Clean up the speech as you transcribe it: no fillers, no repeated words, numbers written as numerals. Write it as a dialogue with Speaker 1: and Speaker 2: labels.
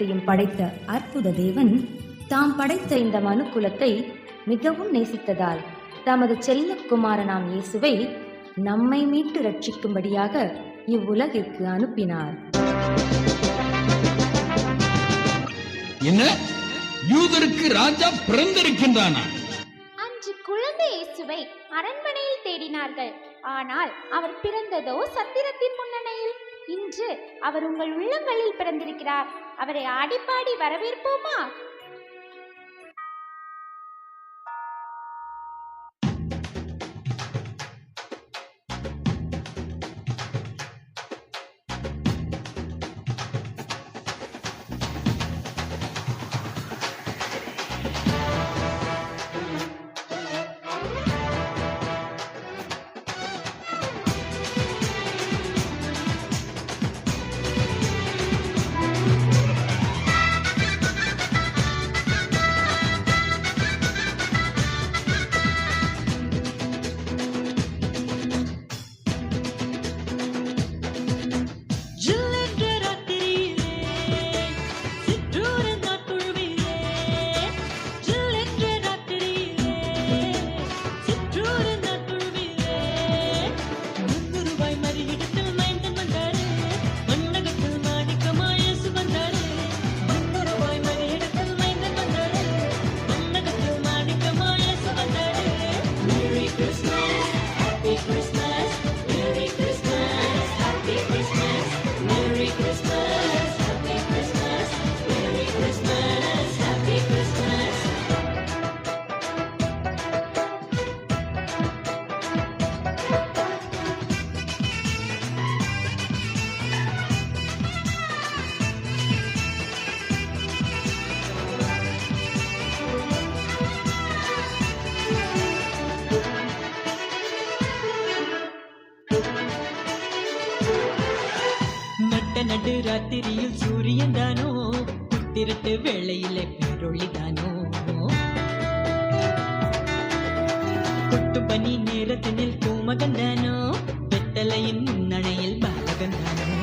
Speaker 1: உலகத்தையும் படைத்த அற்புத தேவன் தாம் படைத்த இந்த மனு குலத்தை மிகவும் நேசித்ததால் தமது செல்ல குமாரனாம் இயேசுவை நம்மை மீட்டு ரட்சிக்கும்படியாக இவ்வுலகிற்கு அனுப்பினார்.
Speaker 2: என்ன, யூதருக்கு ராஜா பிறந்திருக்கின்றானா?
Speaker 3: அன்று குழந்தை இயேசுவை அரண்மனையில் தேடினார்கள். ஆனால் அவர் பிறந்ததோ சத்திரத்தின் முன்னணியில். இன்று அவர் உங்கள் உள்ளங்களில் பிறந்திருக்கிறார். அவரை ஆடிப்பாடி வரவேற்போமா?
Speaker 4: நடு ராத்திரியில் சூரியன் தானோ, திருட்டு வேளையிலே பேரொளி தானோ, கொட்டு பனி நேரத்தினில் பூமகன் தானோ, வெத்தலையின் முன்னணையில் பாலகன் தானோ.